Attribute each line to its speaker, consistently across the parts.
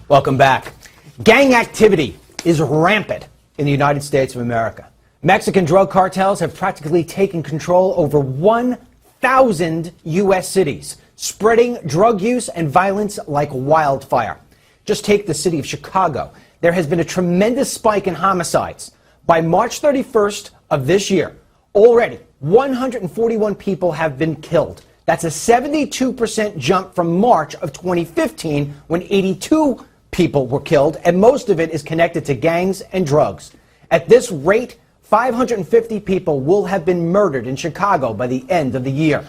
Speaker 1: Welcome back. Gang activity is rampant in the United States of America. Mexican drug cartels have practically taken control over 1,000 U.S. cities, spreading drug use and violence like wildfire. Just take the city of Chicago. There has been a tremendous spike in homicides. By March 31st of this year, already 141 people have been killed. That's a 72% jump from March of 2015, when 82 people were killed, and most of it is connected to gangs and drugs. At this rate, 550 people will have been murdered in Chicago by the end of the year.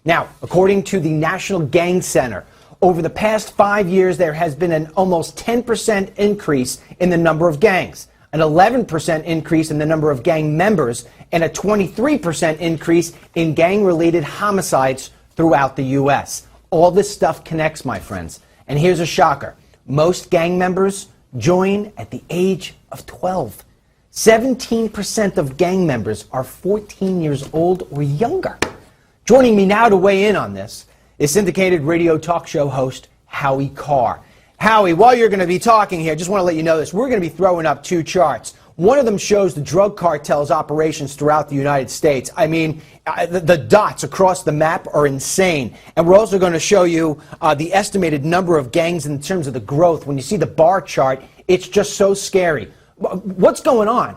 Speaker 1: Now, according to the National Gang Center, over the past 5 years, there has been an almost 10% increase in the number of gangs, an 11% increase in the number of gang members, and a 23% increase in gang-related homicides throughout the U.S. All this stuff connects, my friends. And here's a shocker. Most gang members join at the age of 12. 17% of gang members are 14 years old or younger. Joining me now to weigh in on this is syndicated radio talk show host Howie Carr. Howie, while you're going to be talking here, I just want to let you know this. We're going to be throwing up two charts. One of them shows the drug cartel's operations throughout the United States. I mean, the dots across the map are insane. And we're also going to show you the estimated number of gangs in terms of the growth. When you see the bar chart, it's just so scary. What's going on?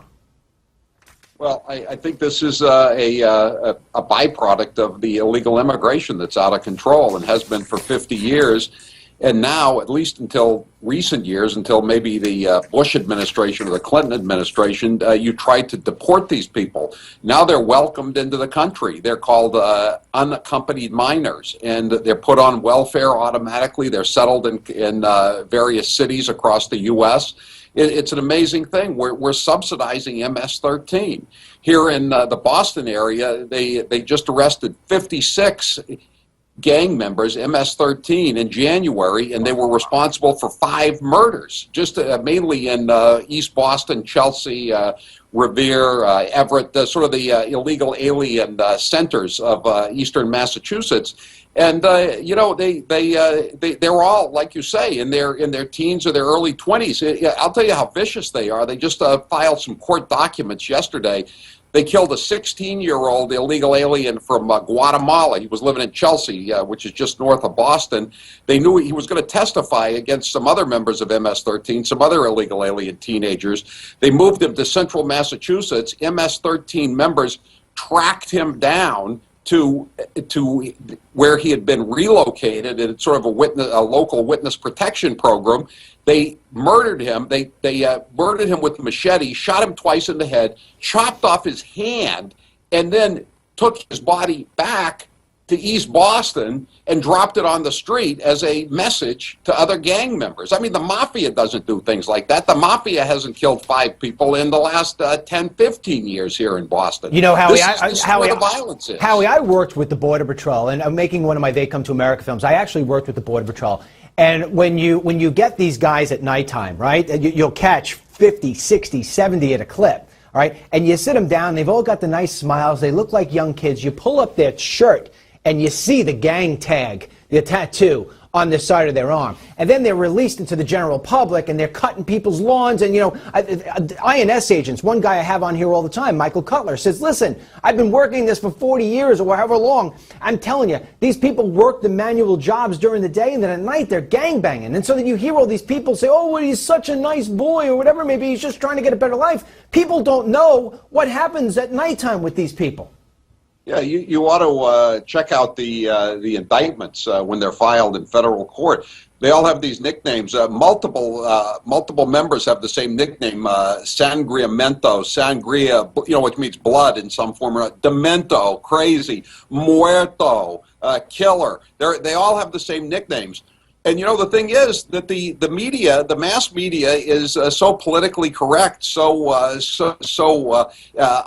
Speaker 2: Well, I think this is a byproduct of the illegal immigration that's out of control and has been for 50 years. And now, at least until recent years, until maybe the Bush administration or the Clinton administration, you tried to deport these people. Now they're welcomed into the country. They're called unaccompanied minors, and they're put on welfare automatically. They're settled in various cities across the U.S. It's an amazing thing. We're subsidizing MS-13. Here in the Boston area, they just arrested 56 gang members, MS-13, in January, and they were responsible for 5 murders, just mainly in East Boston, Chelsea, Revere, Everett, sort of the illegal alien centers of eastern Massachusetts. And you know, they're all, like you say, in their teens or their early 20s. I'll tell you how vicious they are. They just filed some court documents yesterday. They killed a 16-year-old illegal alien from Guatemala. He was living in Chelsea, which is just north of Boston. They knew he was going to testify against some other members of MS-13, some other illegal alien teenagers. They moved him to central Massachusetts. MS-13 members tracked him down to where he had been relocated in sort of a local witness protection program. They murdered him. They murdered him with a machete, shot him twice in the head, chopped off his hand, and then took his body back to East Boston and dropped it on the street as a message to other gang members. I mean, the mafia doesn't do things like that. The mafia hasn't killed 5 people in the last 10, 15 years here in Boston.
Speaker 1: You know, Howie,
Speaker 2: this is where the violence is.
Speaker 1: Howie, I worked with the Border Patrol, and I'm making one of my They Come to America films. I actually worked with the Border Patrol. And when you get these guys at nighttime, right, you'll catch 50, 60, 70 at a clip, all right, and you sit them down, they've all got the nice smiles, they look like young kids. You pull up their shirt, and you see the gang tag, the tattoo, on the side of their arm. And then they're released into the general public, and they're cutting people's lawns. And, you know, INS agents, one guy I have on here all the time, Michael Cutler, says, listen, I've been working this for 40 years or however long. I'm telling you, these people work the manual jobs during the day, and then at night they're gangbanging. And so that you hear all these people say, oh, well, he's such a nice boy, or whatever, maybe he's just trying to get a better life. People don't know what happens at nighttime with these people.
Speaker 2: Yeah, you ought to check out the indictments when they're filed in federal court. They all have these nicknames. Multiple members have the same nickname: Sangriamento, Sangria, you know, which means blood in some form, or Demento, crazy, Muerto, killer. They all have the same nicknames. And, you know, the thing is that the media, the mass media, is so politically correct, so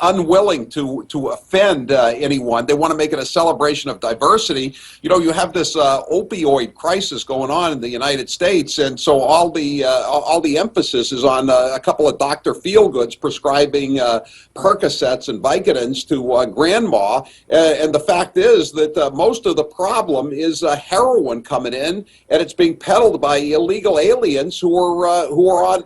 Speaker 2: unwilling to offend anyone. They want to make it a celebration of diversity. You know, you have this opioid crisis going on in the United States, and so all the emphasis is on a couple of Dr. Feelgoods prescribing Percocets and Vicodins to grandma. And the fact is that most of the problem is heroin coming in at a it's being peddled by illegal aliens who are on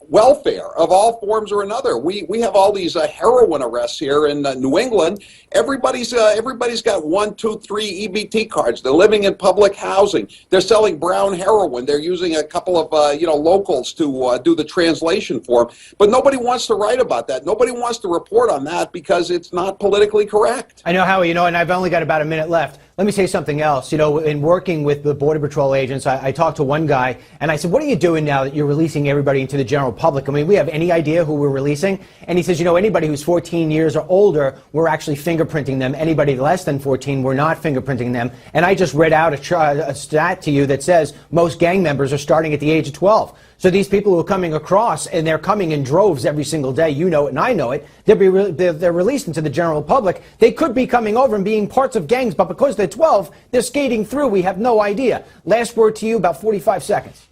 Speaker 2: welfare of all forms or another. We have all these heroin arrests here in New England. Everybody's got 1, 2, 3 EBT cards. They're living in public housing. They're selling brown heroin. They're using a couple of locals to do the translation for them. But nobody wants to write about that. Nobody wants to report on that because it's not politically correct.
Speaker 1: I know, Howie, and I've only got about a minute left. Let me say something else. In working with the Border Patrol agents, I talked to one guy, and I said, what are you doing now that you're releasing everybody into the general public? I mean, we have any idea who we're releasing? And he says, anybody who's 14 years or older, we're actually fingerprinting them. Anybody less than 14, we're not fingerprinting them. And I just read out a stat to you that says most gang members are starting at the age of 12. So these people who are coming across, and they're coming in droves every single day, you know it and I know it, they're released into the general public. They could be coming over and being parts of gangs, but because they're 12, they're skating through. We have no idea. Last word to you, about 45 seconds.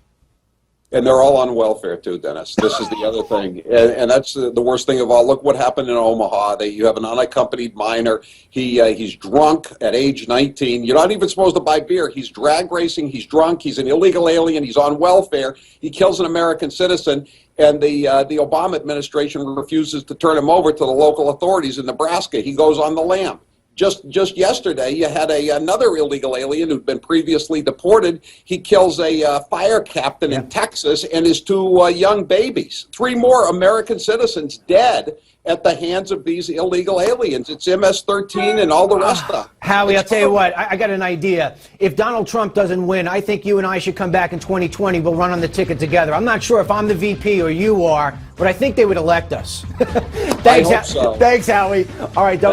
Speaker 2: And they're all on welfare too, Dennis. This is the other thing, and that's the worst thing of all. Look what happened in Omaha. You have an unaccompanied minor. He's drunk at age 19. You're not even supposed to buy beer. He's drag racing. He's drunk. He's an illegal alien. He's on welfare. He kills an American citizen, and the Obama administration refuses to turn him over to the local authorities in Nebraska. He goes on the lam. Just yesterday, you had another illegal alien who'd been previously deported. He kills a fire captain in Texas and his 2 young babies. 3 more American citizens dead at the hands of these illegal aliens. It's MS-13 and all the rest of them.
Speaker 1: Howie, I'll tell you what, I got an idea. If Donald Trump doesn't win, I think you and I should come back in 2020. We'll run on the ticket together. I'm not sure if I'm the VP or you are, but I think they would elect us. Thanks,
Speaker 2: I hope so.
Speaker 1: Thanks, Howie. All right, don't